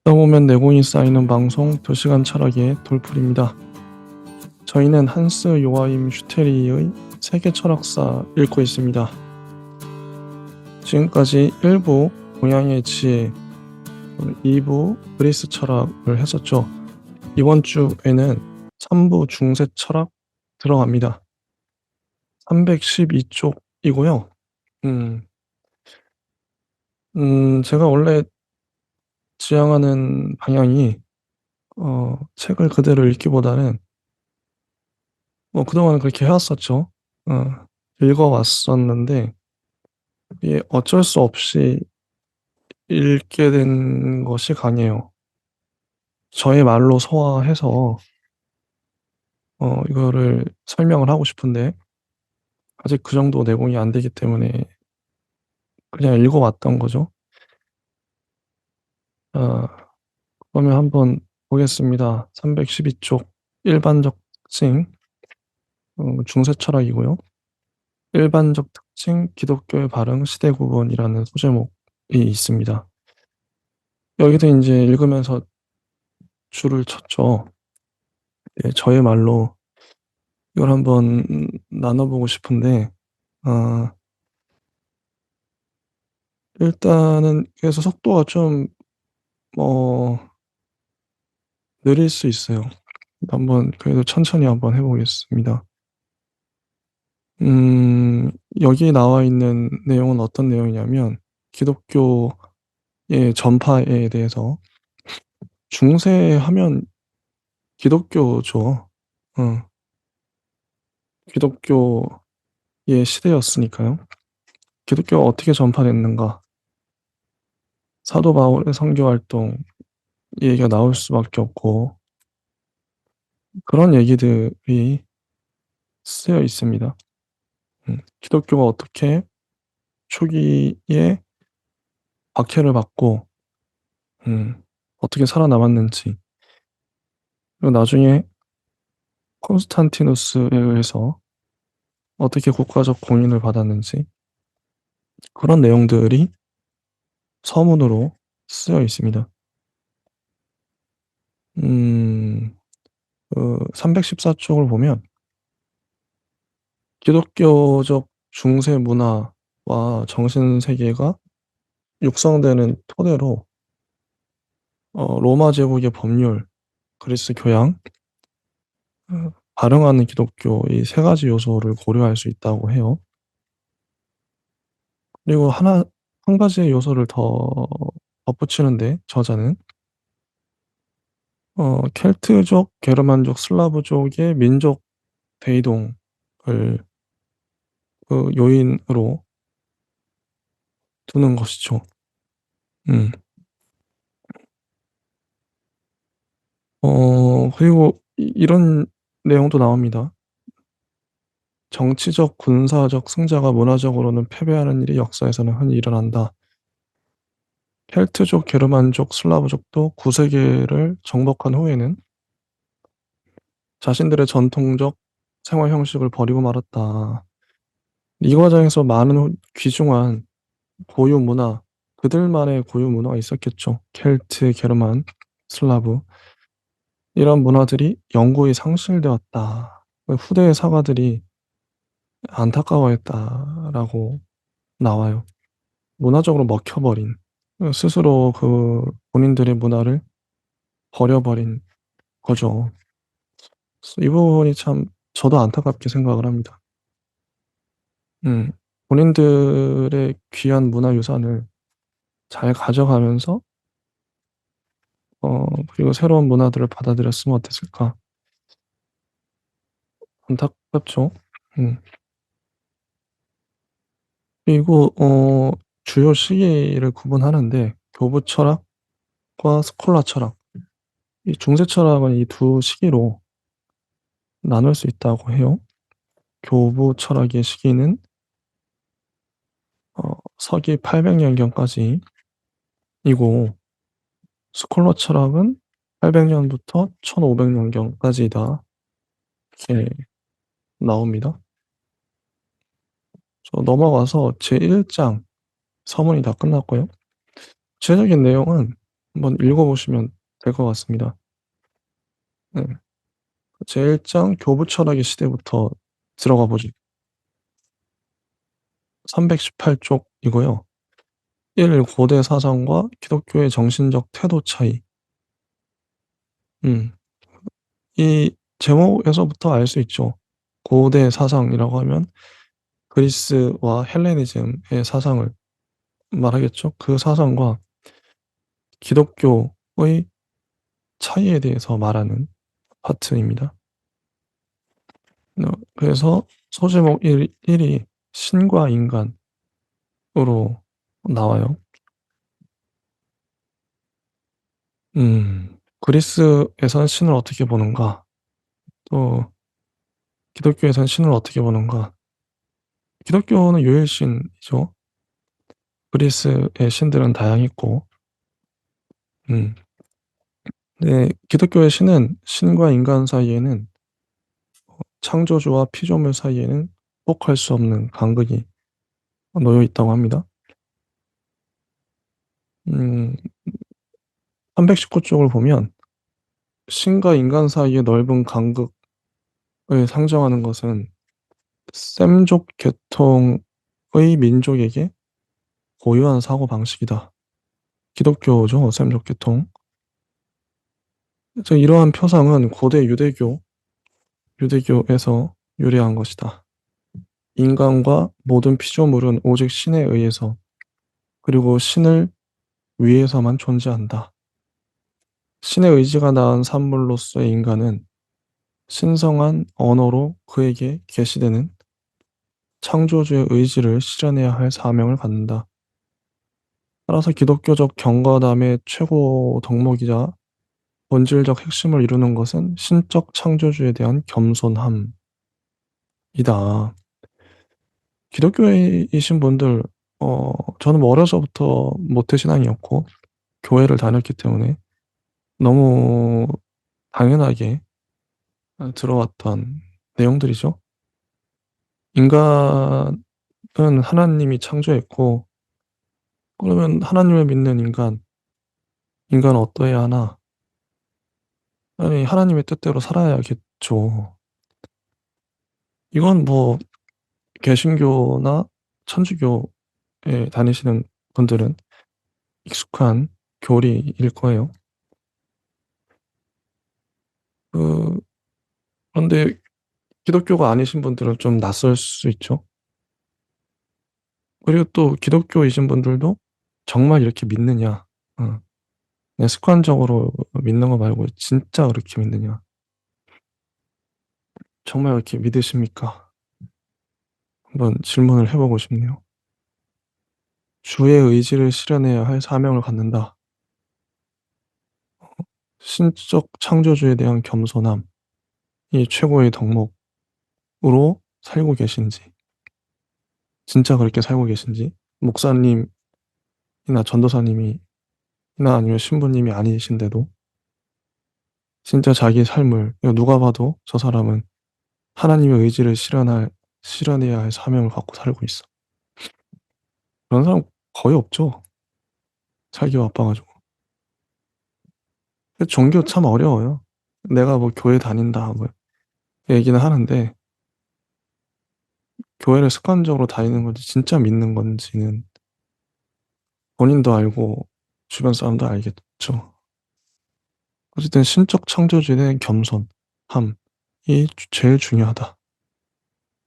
듣다 보면 내공이 쌓이는 방송 2시간 철학의 돌풀입니다. 저희는 한스 요아임 슈테리의 세계 철학사 읽고 있습니다. 지금까지 1부 동양의 지혜, 2부 그리스 철학을 했었죠. 이번 주에는 3부 중세 철학 들어갑니다. 312쪽이고요. 제가 원래 지향하는 방향이 책을 그대로 읽기보다는 그동안 그렇게 해왔었죠. 읽어왔었는데 이게 어쩔 수 없이 읽게 된 것이 강해요. 저의 말로 소화해서 이거를 설명을 하고 싶은데 아직 그 정도 내공이 안 되기 때문에 그냥 읽어왔던 거죠. 아, 그러면 한번 보겠습니다. 312쪽 일반적 특징, 중세 철학이고요. 일반적 특징, 기독교의 발흥, 시대 구분이라는 소제목이 있습니다. 여기서 이제 읽으면서 줄을 쳤죠. 예, 저의 말로 이걸 한번 나눠보고 싶은데, 아, 일단은 그래서 속도가 좀 어, 느릴 수 있어요. 한번 그래도 천천히 한번 해보겠습니다. 여기 나와 있는 내용은 어떤 내용이냐면 기독교의 전파에 대해서 중세하면 기독교죠. 어, 기독교의 시대였으니까요. 기독교가 어떻게 전파됐는가? 사도 바울의 선교 활동 얘기가 나올 수밖에 없고 그런 얘기들이 쓰여 있습니다. 기독교가 어떻게 초기에 박해를 받고 어떻게 살아남았는지, 그리고 나중에 콘스탄티누스에 의해서 어떻게 국가적 공인을 받았는지, 그런 내용들이 서문으로 쓰여 있습니다. 314쪽을 보면 기독교적 중세 문화와 정신 세계가 육성되는 토대로 로마 제국의 법률, 그리스 교양, 발흥하는 기독교 이 세 가지 요소를 고려할 수 있다고 해요. 그리고 한 가지의 요소를 더 덧붙이는데 저자는 켈트족, 게르만족, 슬라브족의 민족 대이동을 그 요인으로 두는 것이죠. 음. 그리고 이런 내용도 나옵니다. 정치적, 군사적 승자가 문화적으로는 패배하는 일이 역사에서는 흔히 일어난다. 켈트족, 게르만족, 슬라브족도 9세기를 정복한 후에는 자신들의 전통적 생활 형식을 버리고 말았다. 이 과정에서 많은 귀중한 고유 문화, 그들만의 고유 문화가 있었겠죠. 켈트, 게르만, 슬라브. 이런 문화들이 영구히 상실되었다. 후대의 사가들이 안타까워했다라고 나와요. 문화적으로 먹혀버린, 스스로 그 본인들의 문화를 버려버린 거죠. 그래서 이 부분이 참 저도 안타깝게 생각을 합니다. 본인들의 귀한 문화유산을 잘 가져가면서 그리고 새로운 문화들을 받아들였으면 어땠을까? 안타깝죠. 음. 그리고 주요 시기를 구분하는데 교부 철학과 스콜라 철학, 이 중세 철학은 이 두 시기로 나눌 수 있다고 해요. 교부 철학의 시기는 서기 800년경까지이고 스콜라 철학은 800년부터 1500년경까지다. 이렇게 나옵니다. 저 넘어가서 제1장 서문이 다 끝났고요. 구체적인 내용은 한번 읽어보시면 될 것 같습니다. 네. 제1장 교부 철학의 시대부터 들어가 보죠. 318쪽이고요. 1. 고대 사상과 기독교의 정신적 태도 차이. 음. 이 제목에서부터 알 수 있죠. 고대 사상이라고 하면 그리스와 헬레니즘의 사상을 말하겠죠. 그 사상과 기독교의 차이에 대해서 말하는 파트입니다. 그래서 소제목 1이 신과 인간으로 나와요. 그리스에선 신을 어떻게 보는가? 또 기독교에선 신을 어떻게 보는가? 기독교는 유일신이죠. 그리스의 신들은 다양했고, 음, 네, 기독교의 신은 신과 인간 사이에는 창조주와 피조물 사이에는 극복할 수 없는 간극이 놓여 있다고 합니다. 319쪽을 보면 신과 인간 사이의 넓은 간극을 상정하는 것은 셈족 계통의 민족에게 고유한 사고 방식이다. 기독교죠, 셈족 계통. 그래서 이러한 표상은 고대 유대교에서 유래한 것이다. 인간과 모든 피조물은 오직 신에 의해서 그리고 신을 위해서만 존재한다. 신의 의지가 낳은 산물로서의 인간은 신성한 언어로 그에게 계시되는 창조주의 의지를 실현해야 할 사명을 갖는다. 따라서 기독교적 경건함의 최고 덕목이자 본질적 핵심을 이루는 것은 신적 창조주에 대한 겸손함이다. 기독교이신 분들, 저는 뭐 어려서부터 모태신앙이었고 교회를 다녔기 때문에 너무 당연하게 들어왔던 내용들이죠. 인간은 하나님이 창조했고, 그러면 하나님을 믿는 인간은 어떠해야 하나? 아니, 하나님의 뜻대로 살아야겠죠. 이건 뭐 개신교나 천주교에 다니시는 분들은 익숙한 교리일 거예요. 그 그런데 기독교가 아니신 분들은 좀 낯설 수 있죠. 그리고 또 기독교이신 분들도 '정말 이렇게 믿느냐?' 어 그냥 습관적으로 믿는 거 말고 '진짜 그렇게 믿느냐? 정말 그렇게 믿으십니까?' 한번 질문을 해 보고 싶네요. 주의 의지를 실현해야 할 사명을 갖는다. 신적 창조주에 대한 겸손함이 최고의 덕목으로 살고 계신지, 진짜 그렇게 살고 계신지, 목사님이나 전도사님이나 아니면 신부님이 아니신데도 진짜 자기 삶을, 이거 누가 봐도 '저 사람은 하나님의 의지를 실현해야 할 사명을 갖고 살고 있어.' 그런 사람 거의 없죠, 살기가 바빠 가지고. 종교 참 어려워요. 내가 뭐 교회 다닌다 뭐 얘기는 하는데 교회를 습관적으로 다니는 건지 진짜 믿는 건지는 본인도 알고 주변 사람도 알겠죠. 어쨌든 신적 창조주에 대한 겸손함이 제일 중요하다.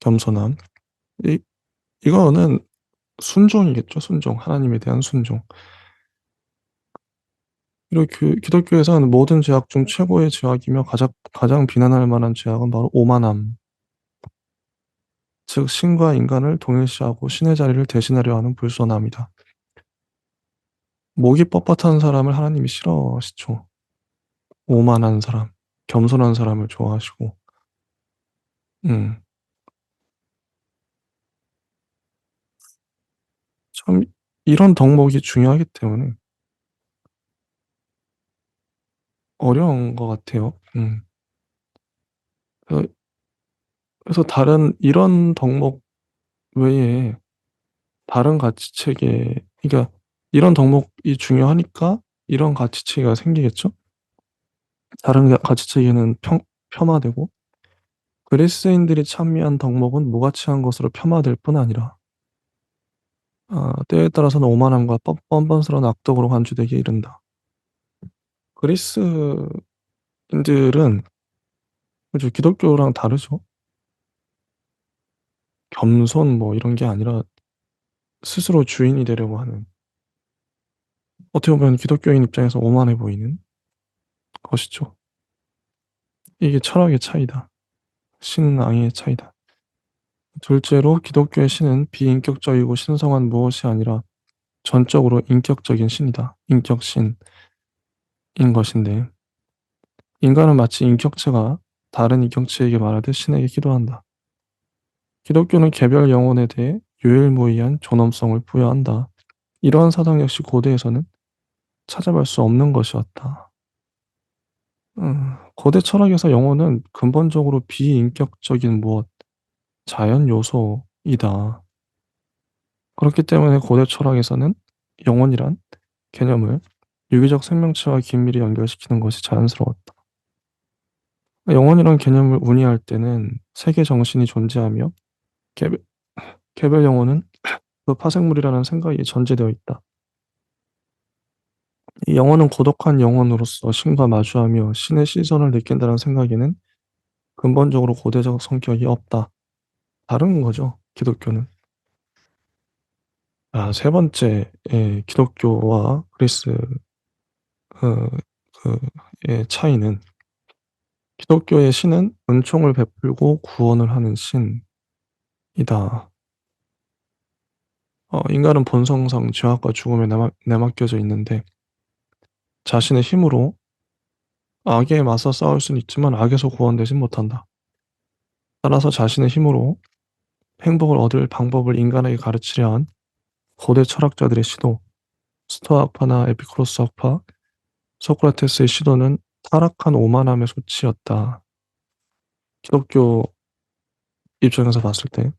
겸손함. 이 이거는 순종이겠죠, 순종. 하나님에 대한 순종. 그리고 기독교에서는 모든 죄악 중 최고의 죄악이며 가장 비난할 만한 죄악은 바로 오만함. 즉 신과 인간을 동일시하고 신의 자리를 대신하려 하는 불선함이다. 목이 뻣뻣한 사람을 하나님이 싫어하시죠. 오만한 사람, 겸손한 사람을 좋아하시고. 음. 참 이런 덕목이 중요하기 때문에 어려운 것 같아요. 음. 그 그래서 다른 이런 덕목 외에 다른 가치체계, 그러니까 이런 덕목이 중요하니까 이런 가치체계가 생기겠죠? 다른 가치체계는 폄하되고 그리스인들이 찬미한 덕목은 무가치한 것으로 폄하될 뿐 아니라 때에 따라서는 오만함과 뻔뻔스러운 악덕으로 간주되기에 이른다. 그리스인들은 그죠, 기독교랑 다르죠. 겸손 뭐 이런 게 아니라 스스로 주인이 되려고 하는, 어떻게 보면 기독교인 입장에서 오만해 보이는 것이죠. 이게 철학의 차이다. 신앙의 차이다. 둘째로 기독교의 신은 비인격적이고 신성한 무엇이 아니라 전적으로 인격적인 신이다. 인격신인 것인데, 인간은 마치 인격체가 다른 인격체에게 말하듯 신에게 기도한다. 기독교는 개별 영혼에 대해 유일무이한 존엄성을 부여한다. 이러한 사상 역시 고대에서는 찾아볼 수 없는 것이었다. 고대 철학에서 영혼은 근본적으로 비인격적인 무엇, 자연 요소이다. 그렇기 때문에 고대 철학에서는 영혼이란 개념을 유기적 생명체와 긴밀히 연결시키는 것이 자연스러웠다. 영혼이란 개념을 운이할 때는 세계 정신이 존재하며 개별, 개별 영혼은 그 파생물이라는 생각이 전제되어 있다. 이 영혼은 고독한 영혼으로서 신과 마주하며 신의 시선을 느낀다는 생각에는 근본적으로 고대적 성격이 없다. 다른 거죠, 기독교는. 세 번째, 기독교와 그리스 어, 그의 차이는, 기독교의 신은 은총을 베풀고 구원을 하는 신이다. 인간은 본성상 죄악과 죽음에 내맡겨져 있는데 자신의 힘으로 악에 맞서 싸울 수는 있지만 악에서 구원되진 못한다. 따라서 자신의 힘으로 행복을 얻을 방법을 인간에게 가르치려 한 고대 철학자들의 시도, 스토아 학파나 에피쿠로스 학파, 소크라테스의 시도는 타락한 오만함의 소치였다. 기독교 입장에서 봤을 때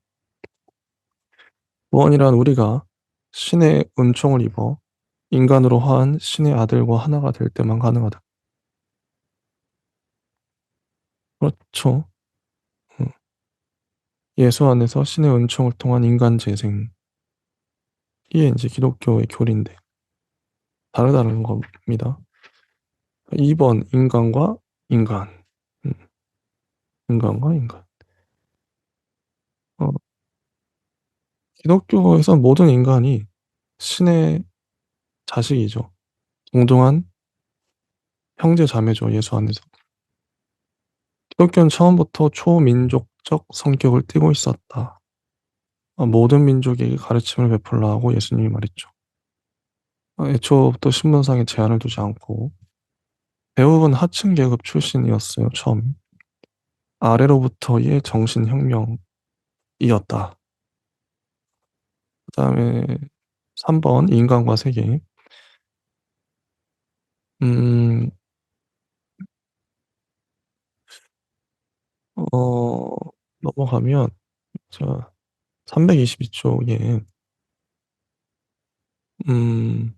구원이란 우리가 신의 은총을 입어 인간으로 화한 신의 아들과 하나가 될 때만 가능하다. 그렇죠. 음, 예수 안에서 신의 은총을 통한 인간 재생. 이게 이제 기독교의 교리인데 다르다는 겁니다. 2번 인간과 인간. 음, 인간과 인간. 어, 기독교에서 모든 인간이 신의 자식이죠. 동등한 형제 자매죠. 예수 안에서. 기독교는 처음부터 초민족적 성격을 띠고 있었다. 모든 민족에게 가르침을 베풀라 하고 예수님이 말했죠. 애초부터 신분상에 제한을 두지 않고 대부분 하층 계급 출신이었어요. 처음. 아래로부터의 정신혁명이었다. 그다음에 3번 인간과 세계. 음, 어, 넘어가면 자 322쪽에 음,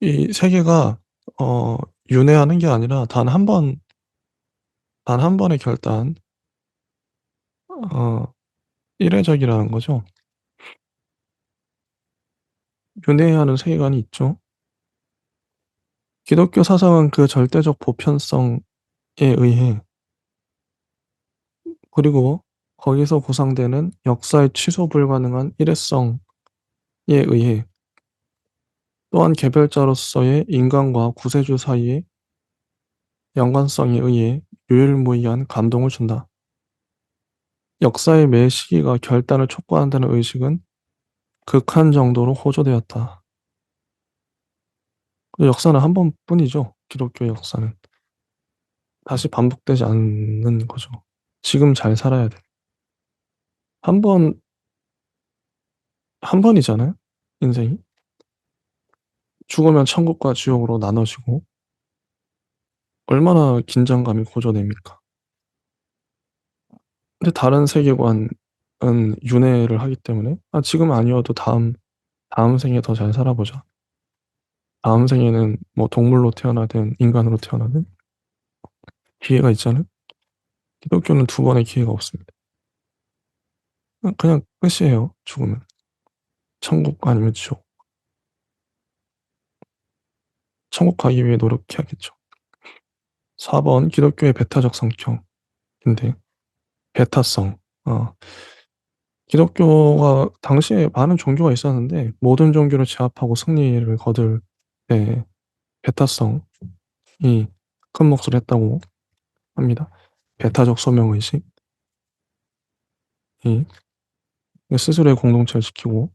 이 세계가 어, 윤회하는 게 아니라 단 한 번의 결단, 어, 일회적이라는 거죠. 윤회하는 세계관이 있죠. 기독교 사상은 그 절대적 보편성에 의해, 그리고 거기서 구상되는 역사의 취소 불가능한 일회성에 의해, 또한 개별자로서의 인간과 구세주 사이의 연관성에 의해 유일무이한 감동을 준다. 역사의 매 시기가 결단을 촉구한다는 의식은 극한 정도로 호조되었다. 역사는 한 번뿐이죠. 기독교의 역사는. 다시 반복되지 않는 거죠. 지금 잘 살아야 돼. 한 번, 한 번이잖아요. 인생이. 죽으면 천국과 지옥으로 나눠지고 얼마나 긴장감이 고조됩니까? 근데 다른 세계관은 윤회를 하기 때문에 지금 아니어도 다음 생에 더 잘 살아보자. 다음 생에는 뭐 동물로 태어나든 인간으로 태어나든 기회가 있잖아요. 기독교는 두 번의 기회가 없습니다. 그냥 끝이에요. 죽으면. 천국 아니면 지옥. 천국 가기 위해 노력해야겠죠. 4번 기독교의 배타적 성격인데 배타성. 기독교가 당시에 많은 종교가 있었는데 모든 종교를 제압하고 승리를 거둘 때 배타성이 큰 몫을 했다고 합니다. 배타적 소명의식이 스스로의 공동체를 지키고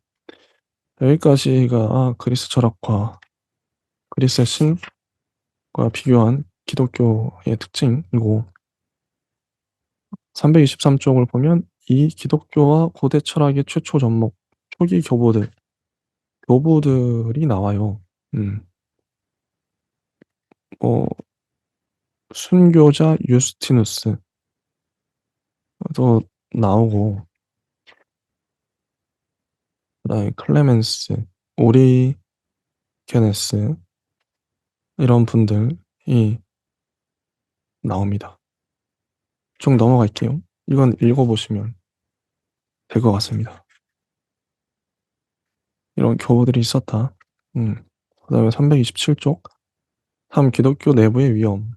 여기까지가 그리스 철학과 그리스의 신과 비교한 기독교의 특징이고 323쪽을 보면 이 기독교와 고대 철학의 최초 접목, 초기 교부들이 나와요. 뭐 순교자 유스티누스도 나오고 그다음에 클레멘스, 오리게네스 이런 분들이 나옵니다. 쭉 넘어갈게요. 이건 읽어보시면 될 것 같습니다. 이런 교부들이 있었다. 그다음에 327쪽 3. 기독교 내부의 위험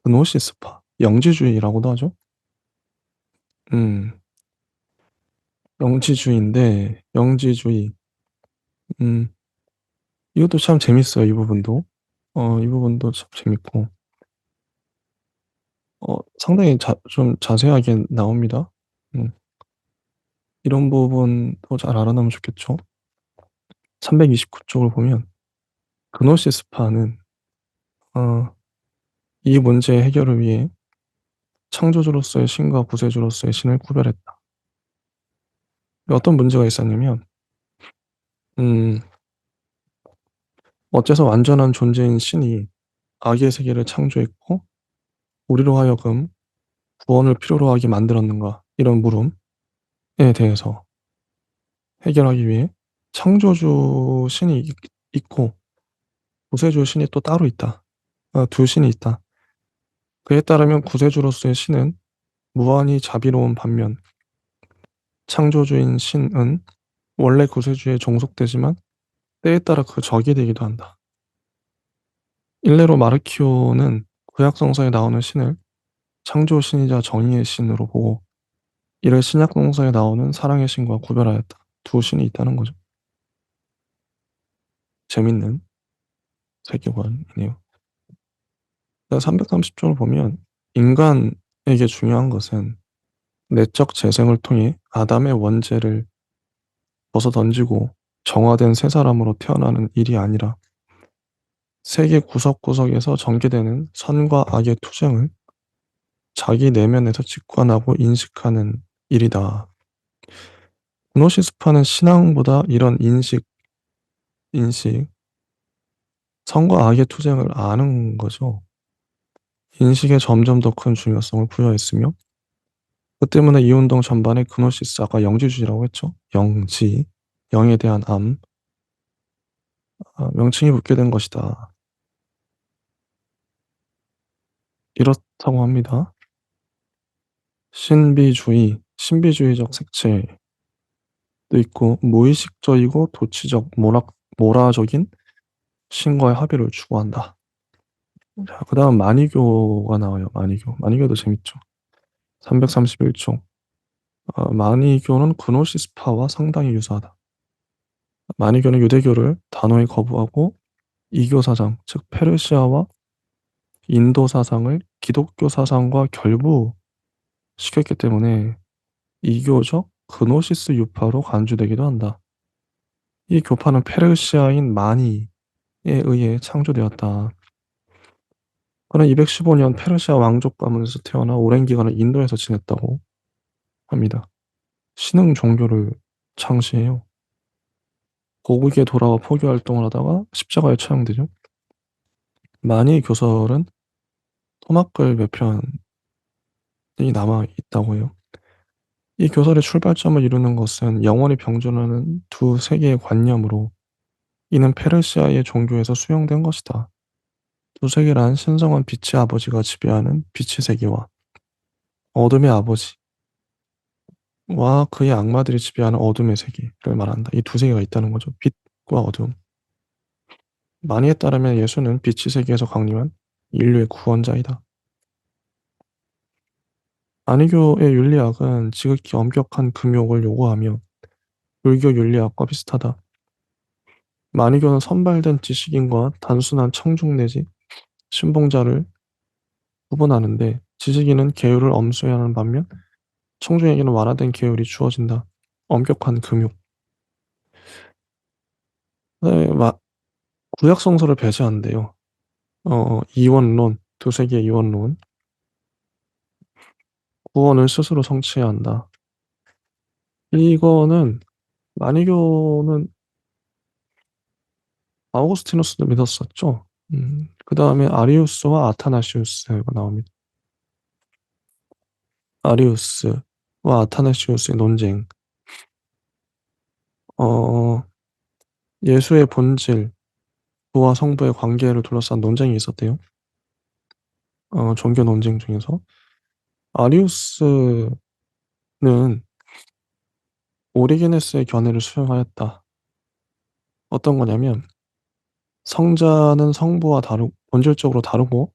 그노시스파 영지주의라고도 하죠. 음, 영지주의. 음, 이것도 참 재밌어요. 이 부분도. 이 부분도 참 재밌고. 상당히 좀 자세하게 나옵니다. 음, 이런 부분도 잘 알아놓으면 좋겠죠. 329쪽을 보면 그노시스파는 이 문제의 해결을 위해 창조주로서의 신과 구세주로서의 신을 구별했다. 어떤 문제가 있었냐면, 음, 어째서 완전한 존재인 신이 악의 세계를 창조했고 우리로 하여금 구원을 필요로 하게 만들었는가? 이런 물음에 대해서 해결하기 위해 창조주 신이 있고 구세주 신이 또 따로 있다. 두 신이 있다. 그에 따르면 구세주로서의 신은 무한히 자비로운 반면 창조주인 신은 원래 구세주에 종속되지만 때에 따라 그 적이 되기도 한다. 일례로 마르키오는 구약성서에 나오는 신을 창조신이자 정의의 신으로 보고 이를 신약성서에 나오는 사랑의 신과 구별하였다. 두 신이 있다는 거죠. 재밌는 세계관이네요. 330쪽을 보면 인간에게 중요한 것은 내적 재생을 통해 아담의 원죄를 벗어던지고 정화된 새 사람으로 태어나는 일이 아니라 세계 구석구석에서 전개되는 선과 악의 투쟁을 자기 내면에서 직관하고 인식하는 일이다. 그노시스파는 신앙보다 이런 인식, 선과 악의 투쟁을 아는 거죠. 인식에 점점 더 큰 중요성을 부여했으며 그 때문에 이 운동 전반에 그노시스 아까 영지주의라고 했죠. 영지, 영에 대한 명칭이 붙게 된 것이다. 이렇다고 합니다. 신비주의적 색채도 있고 무의식적이고 도치적 모라적인 신과의 합의를 추구한다. 자, 그다음 마니교가 나와요. 마니교도 재밌죠. 331쪽. 마니교는 그노시스파와 상당히 유사하다. 마니교는 유대교를 단호히 거부하고 이교 사상, 즉 페르시아와 인도 사상을 기독교 사상과 결부시켰기 때문에 이교적 그노시스 유파로 간주되기도 한다. 이 교파는 페르시아인 마니에 의해 창조되었다. 그는 215년 페르시아 왕족 가문에서 태어나 오랜 기간을 인도에서 지냈다고 합니다. 신흥 종교를 창시해요. 고국에 돌아와 포교 활동을 하다가 십자가에 처형되죠. 마니 교설은 토막글 몇 편이 남아 있다고 해요. 이 교설의 출발점을 이루는 것은 영원히 병존하는 두 세계의 관념으로 이는 페르시아의 종교에서 수용된 것이다. 두세계란 신성한 빛의 아버지가 지배하는 빛의 세계와 어둠의 아버지와 그의 악마들이 지배하는 어둠의 세계를 말한다. 이 두 세계가 있다는 거죠. 빛과 어둠. 마니에 따르면 예수는 빛의 세계에서 강림한 인류의 구원자이다. 아니교의 윤리학은 지극히 엄격한 금욕을 요구하며 불교 윤리학과 비슷하다. 마니교는 선발된 지식인과 단순한 청중 내지 신봉자를 구분하는데 지식인은 계율을 엄수해야 하는 반면 청중에게는 완화된 계율이 주어진다. 엄격한 금욕. 그다음에 구약 성서를 배제한대요. 이원론, 두세기의 이원론. 구원을 스스로 성취해야 한다. 이거는 마니교는 아우구스티누스도 믿었었죠. 그 다음에 아리우스와 아타나시우스가 나옵니다. 아리우스와 아타나시우스의 논쟁. 어, 예수의 본질, 부와 성부의 관계를 둘러싼 논쟁이 있었대요. 종교 논쟁 중에서. 아리우스는 오리게네스의 견해를 수용하였다. 어떤 거냐면 성자는 성부와 본질적으로 다르고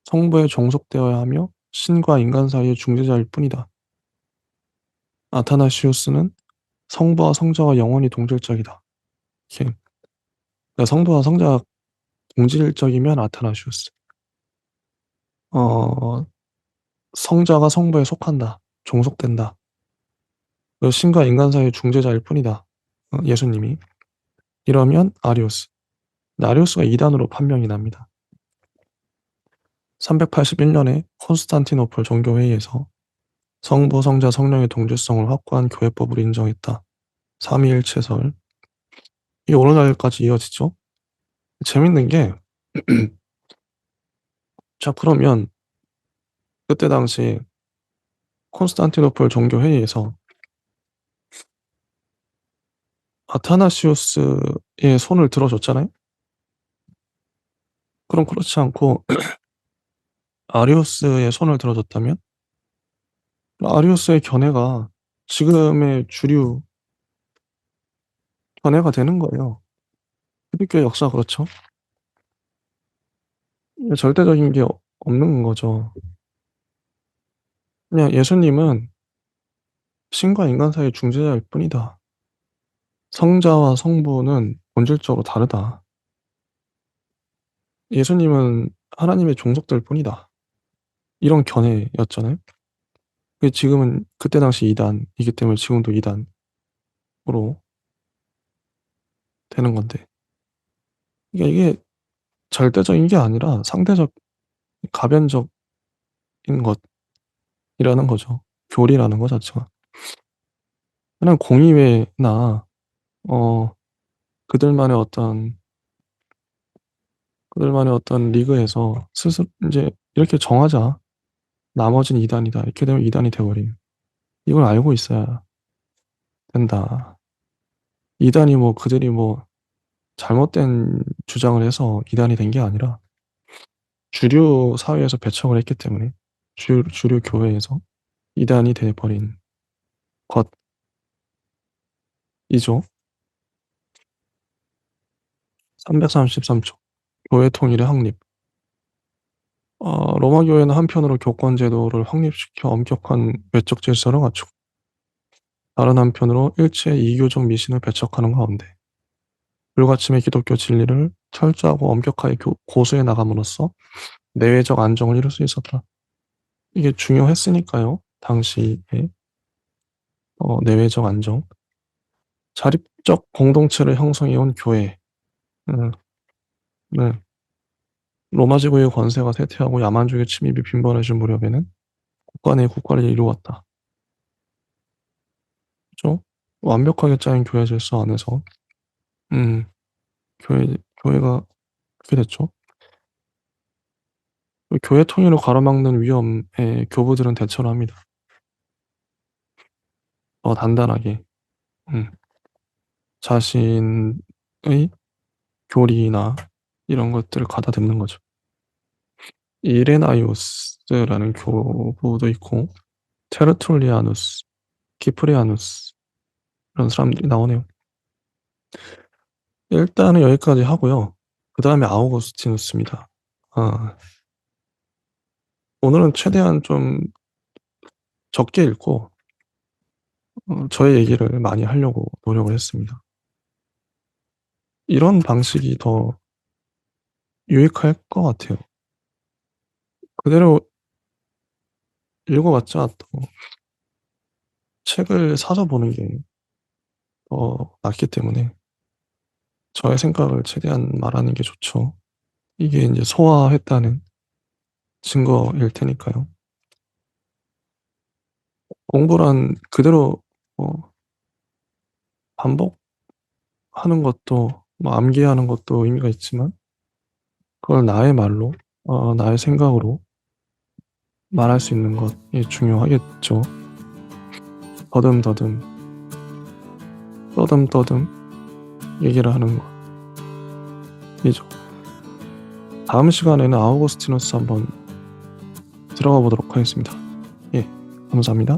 성부에 종속되어야 하며 신과 인간 사이의 중재자일 뿐이다. 아타나시우스는 성부와 성자가 영원히 동질적이다. 이렇게. 그러니까 성부와 성자가 동질적이면 아타나시우스. 어, 성자가 성부에 속한다. 종속된다. 그리고 신과 인간 사이의 중재자일 뿐이다. 예수님이. 이러면 아리우스. 아리우스가 이단으로 판명이 납니다. 381년에 콘스탄티노플 종교회의에서 성부, 성자, 성령의 동질성을 확고한 교회법으로 인정했다. 삼위일체설. 이게 오늘날까지 이어지죠. 재밌는 게, 자, 그러면 그때 당시 콘스탄티노플 종교회의에서 아타나시우스의 손을 들어줬잖아요. 그럼 그렇지 않고 아리우스의 손을 들어줬다면 아리우스의 견해가 지금의 주류 견해가 되는 거예요. 기독교의 역사 그렇죠. 절대적인 게 없는 거죠. 그냥 예수님은 신과 인간 사이의 중재자일 뿐이다. 성자와 성부는 본질적으로 다르다. 예수님은 하나님의 종속될 뿐이다. 이런 견해였잖아요. 지금은 그때 당시 이단이기 때문에 지금도 이단으로 되는 건데. 그러니까 이게 절대적인 게 아니라 상대적, 가변적인 것이라는 거죠. 교리라는 것 자체가. 그냥 공의회나, 어, 그들만의 어떤, 그들만의 어떤 리그에서 스스로 이제 이렇게 정하자. 나머지는 이단이다. 이렇게 되면 이단이 돼버림. 이걸 알고 있어야 된다. 이단이 뭐 그들이 뭐 잘못된 주장을 해서 이단이 된 게 아니라 주류 사회에서 배척을 했기 때문에 주류 교회에서 이단이 돼버린 것이죠. 333조. 교회 통일의 확립. 로마 교회는 한편으로 교권 제도를 확립시켜 엄격한 외적 질서를 갖추고 다른 한편으로 일체의 이교적 미신을 배척하는 가운데 불가침의 기독교 진리를 철저하고 엄격하게 고수해 나감으로써 내외적 안정을 이룰 수 있었다. 이게 중요했으니까요. 당시에 내외적 안정. 자립적 공동체를 형성해온 교회. 음, 네. 로마 제국의 권세가 쇠퇴하고 야만족의 침입이 빈번해진 무렵에는 국가 내 국가를 이루었다. 그죠? 완벽하게 짜인 교회 질서 안에서 음, 교회가 그렇게 됐죠. 교회 통일을 가로막는 위험에 교부들은 대처를 합니다. 더 단단하게. 음, 자신의 교리나 이런 것들을 가다듬는 거죠. 이레나이오스라는 교부도 있고 테르툴리아누스, 키프리아누스 이런 사람들이 나오네요. 일단은 여기까지 하고요. 그 다음에 아우구스티누스입니다. 오늘은 최대한 좀 적게 읽고 저의 얘기를 많이 하려고 노력을 했습니다. 이런 방식이 더 유익할 것 같아요. 그대로 읽어봤자 또 책을 사서 보는 게 더 낫기 때문에 저의 생각을 최대한 말하는 게 좋죠. 이게 이제 소화했다는 증거일 테니까요. 공부란 그대로 반복하는 것도 암기하는 것도 의미가 있지만 그걸 나의 말로 나의 생각으로 말할 수 있는 것이 중요하겠죠. 더듬더듬 떠듬떠듬 얘기를 하는 것이죠. 다음 시간에는 아우구스티누스 한번 들어가 보도록 하겠습니다. 예, 감사합니다.